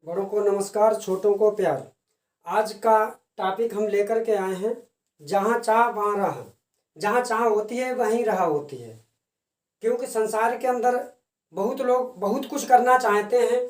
बड़ों को नमस्कार, छोटों को प्यार। आज का टॉपिक हम लेकर के आए हैं, जहाँ चाह वहाँ राह। जहाँ चाह होती है वहीं राह होती है। क्योंकि संसार के अंदर बहुत लोग बहुत कुछ करना चाहते हैं,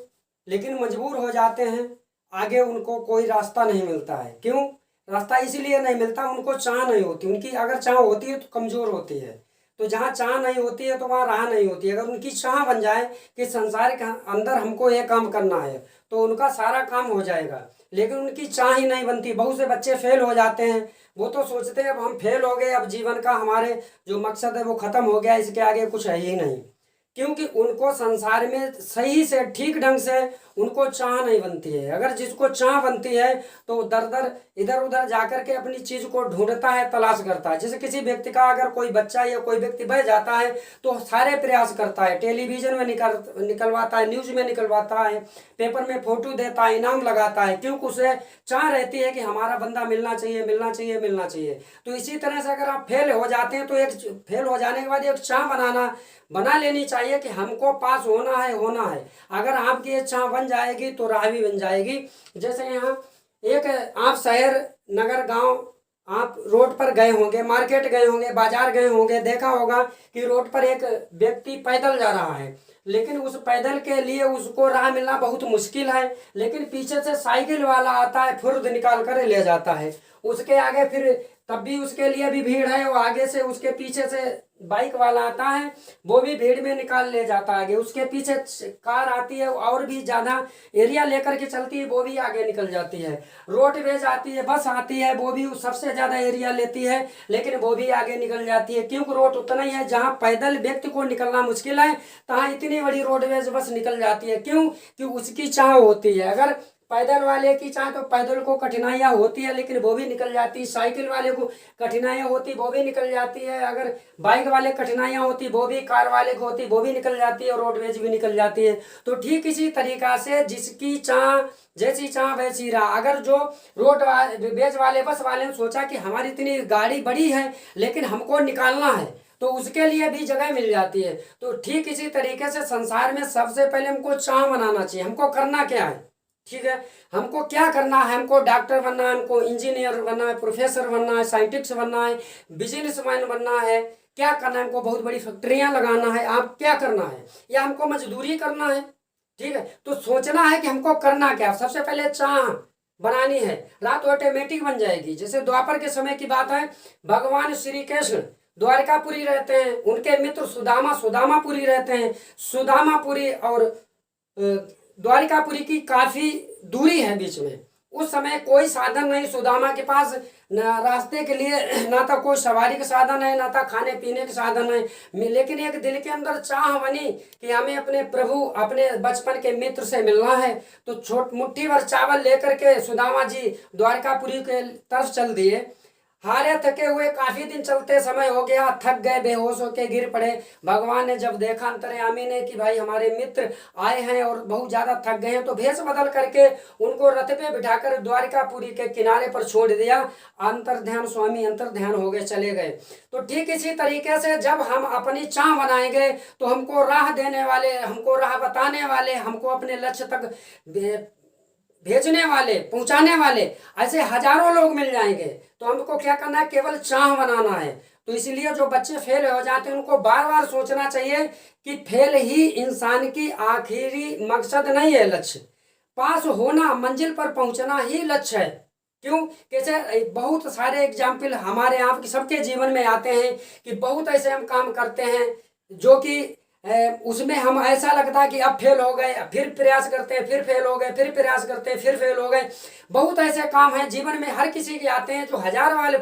लेकिन मजबूर हो जाते हैं। आगे उनको कोई रास्ता नहीं मिलता है। क्यों रास्ता? इसीलिए नहीं मिलता, उनको चाह नहीं होती। उनकी अगर चाह होती है तो कमज़ोर होती है। तो जहाँ चाह नहीं होती है तो वहाँ राह नहीं होती है। अगर उनकी चाह बन जाए कि संसार के अंदर हमको ये काम करना है, तो उनका सारा काम हो जाएगा। लेकिन उनकी चाह ही नहीं बनती। बहुत से बच्चे फेल हो जाते हैं। वो तो सोचते हैं अब हम फेल हो गए, अब जीवन का हमारे जो मकसद है वो ख़त्म हो गया, इसके आगे कुछ है ही नहीं। क्योंकि उनको संसार में सही से ठीक ढंग से उनको चाह नहीं बनती है। अगर जिसको चाह बनती है तो दर दर इधर उधर जाकर के अपनी चीज़ को ढूंढता है, तलाश करता है। जैसे किसी व्यक्ति का अगर कोई बच्चा या कोई व्यक्ति बह जाता है तो सारे प्रयास करता है, टेलीविज़न में निकलवाता है, न्यूज़ में निकलवाता है, पेपर में फोटो देता है, इनाम लगाता है। क्योंकि उसे चाह रहती है कि हमारा बंदा मिलना चाहिए, मिलना चाहिए, मिलना चाहिए। तो इसी तरह से अगर आप फेल हो जाते हैं तो एक फेल हो जाने के बाद एक चाह बना लेनी चाहिए कि हमको पास होना है, होना है। अगर आपकी ये चाह बन जाएगी तो राह भी बन जाएगी। जैसे यहाँ एक आप शहर, नगर, गांव, आप रोड पर गए होंगे, मार्केट गए होंगे, बाजार गए होंगे, देखा होगा कि रोड पर एक व्यक्ति पैदल जा रहा है। लेकिन उस पैदल के लिए उसको राह मिलना बहुत मुश्किल है। लेकिन पीछे से साइकिल वाला आता है, फुर्द निकाल कर ले जाता है। उसके आगे फिर तब भी उसके लिए भी भीड़ है। वो आगे से उसके पीछे से बाइक वाला आता है, वो भी भीड़ में निकाल ले जाता है आगे। उसके पीछे कार आती है और भी ज़्यादा एरिया लेकर के चलती है, वो भी आगे निकल जाती है। रोडवेज आती है, बस आती है, वो भी सबसे ज़्यादा एरिया लेती है, लेकिन वो भी आगे निकल जाती है। क्योंकि रोड उतना ही है, जहाँ पैदल व्यक्ति को निकलना मुश्किल है, तहाँ इतनी बड़ी रोडवेज बस निकल जाती है। क्यों? कि उसकी चाह होती है। अगर पैदल वाले की चाहे तो पैदल को कठिनाइयाँ होती है, लेकिन वो भी निकल जाती है। साइकिल वाले को कठिनाइयाँ होती, वो भी निकल जाती है। अगर बाइक वाले कठिनाइयाँ होती, वो भी, कार वाले को होती, वो भी निकल जाती है, और रोडवेज भी निकल जाती है। तो ठीक इसी तरीका से जिसकी चाह, जैसी चाह वैसी राह। अगर जो रोडवेज वाले, बस वाले ने सोचा कि हमारी इतनी गाड़ी बड़ी है लेकिन हमको निकालना है, तो उसके लिए भी जगह मिल जाती है। तो ठीक इसी तरीके से संसार में सबसे पहले हमको चाह बनाना चाहिए। हमको करना क्या है, ठीक है, हमको क्या करना है? हमको डॉक्टर बनना है, हमको इंजीनियर बनना है, प्रोफेसर बनना है, साइंटिस्ट बनना है, बिजनेसमैन बनना है, क्या करना है? हमको बहुत बड़ी फैक्ट्रियां लगाना है, आप क्या करना है? या हमको मजदूरी करना है? ठीक है, तो सोचना है कि हमको करना क्या। सबसे पहले चाह बनानी है, रात ऑटोमेटिक बन जाएगी। जैसे द्वापर के समय की बात है, भगवान श्री कृष्ण द्वारकापुरी रहते हैं, उनके मित्र सुदामापुरी रहते हैं। सुदामापुरी और द्वारिकापुरी की काफी दूरी है बीच में। उस समय कोई साधन नहीं सुदामा के पास, न रास्ते के लिए ना था कोई सवारी का साधन है, ना था खाने पीने का साधन है। लेकिन एक दिल के अंदर चाह बनी कि हमें अपने प्रभु, अपने बचपन के मित्र से मिलना है। तो मुट्ठी भर चावल लेकर के सुदामा जी द्वारकापुरी के तरफ चल दिए। हारे थके हुए, काफी दिन चलते समय हो गया, थक गए, बेहोश होके गिर पड़े। भगवान ने जब देखा अंतर्यामी ने कि भाई हमारे मित्र आए हैं और बहुत ज्यादा थक गए हैं, तो भेष बदल करके उनको रथ पे बिठाकर द्वारिकापुरी के किनारे पर छोड़ दिया। अंतर्ध्यान स्वामी अंतर्ध्यान हो गए, चले गए। तो ठीक इसी तरीके से जब हम अपनी चाह बनाएंगे तो हमको राह देने वाले, हमको राह बताने वाले, हमको अपने लक्ष्य तक भेजने वाले, पहुंचाने वाले ऐसे हजारों लोग मिल जाएंगे। तो हमको क्या करना है? केवल चाह बनाना है। तो इसलिए जो बच्चे फेल हो जाते हैं उनको बार बार सोचना चाहिए कि फेल ही इंसान की आखिरी मकसद नहीं है, लक्ष्य पास होना, मंजिल पर पहुंचना ही लक्ष्य है। क्यों? कैसे बहुत सारे एग्जाम्पल हमारे आप सबके जीवन में आते हैं कि बहुत ऐसे हम काम करते हैं जो कि उसमें हम ऐसा लगता है कि अब फेल हो गए, फिर प्रयास करते हैं, फिर फेल हो गए, फिर प्रयास करते हैं, फिर फेल हो गए। बहुत ऐसे काम हैं जीवन में, हर किसी के आते हैं, जो हजार वाले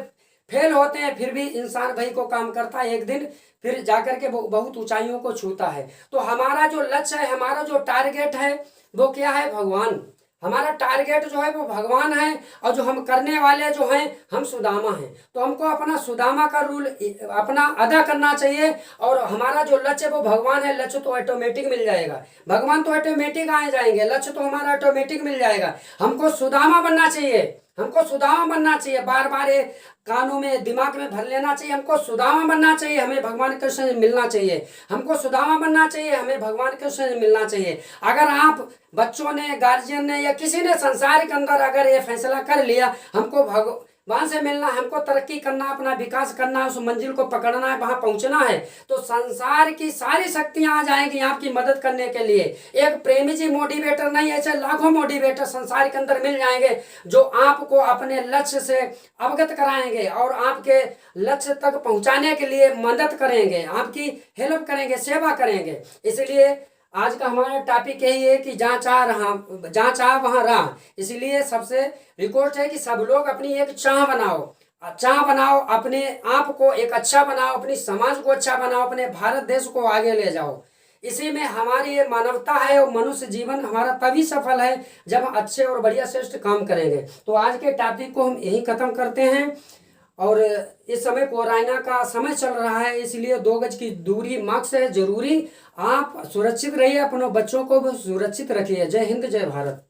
फेल होते हैं, फिर भी इंसान भाई को काम करता है, एक दिन फिर जाकर के बहुत ऊंचाइयों को छूता है। तो हमारा जो लक्ष्य है, हमारा जो टारगेट है वो क्या है? भगवान। हमारा टारगेट जो है वो भगवान है, और जो हम करने वाले जो हैं हम सुदामा हैं। तो हमको अपना सुदामा का रूल अपना अदा करना चाहिए, और हमारा जो लक्ष्य वो भगवान है। लक्ष्य तो ऑटोमेटिक मिल जाएगा, भगवान तो ऑटोमेटिक आ जाएंगे, लक्ष्य तो हमारा ऑटोमेटिक मिल जाएगा। हमको सुदामा बनना चाहिए, हमको सुदामा बनना चाहिए, बार बार ये कानों में दिमाग में भर लेना चाहिए, हमको सुदामा बनना चाहिए, हमें भगवान कृष्ण से मिलना चाहिए, हमको सुदामा बनना चाहिए, हमें भगवान कृष्ण से मिलना चाहिए। अगर आप बच्चों ने, गार्जियन ने या किसी ने संसार के अंदर अगर ये फैसला कर लिया हमको भगवान से मिलना, हमको तरक्की करना, अपना विकास करना, उस मंजिल को पकड़ना है, वहां पहुंचना है, तो संसार की सारी शक्तियां आ जाएंगी आपकी मदद करने के लिए। एक प्रेमी जी मोटिवेटर नहीं, ऐसे लाखों मोटिवेटर संसार के अंदर मिल जाएंगे जो आपको अपने लक्ष्य से अवगत कराएंगे और आपके लक्ष्य तक पहुंचाने के लिए मदद करेंगे, आपकी हेल्प करेंगे, सेवा करेंगे। इसलिए आज का हमारा टॉपिक यही है कि जहाँ चाह वहाँ राह। इसलिए सबसे रिक्वेस्ट है कि सब लोग अपनी एक चाह बनाओ, अपने आप को एक अच्छा बनाओ, अपनी समाज को अच्छा बनाओ, अपने भारत देश को आगे ले जाओ। इसी में हमारी ये मानवता है और मनुष्य जीवन हमारा तभी सफल है जब हम अच्छे और बढ़िया श्रेष्ठ काम करेंगे। तो आज के टॉपिक को हम यहीं खत्म करते हैं। और इस समय कोरोना का समय चल रहा है, इसलिए 2 गज की दूरी मास्क है जरूरी। आप सुरक्षित रहिए, अपने बच्चों को भी सुरक्षित रखिए। जय हिंद, जय भारत।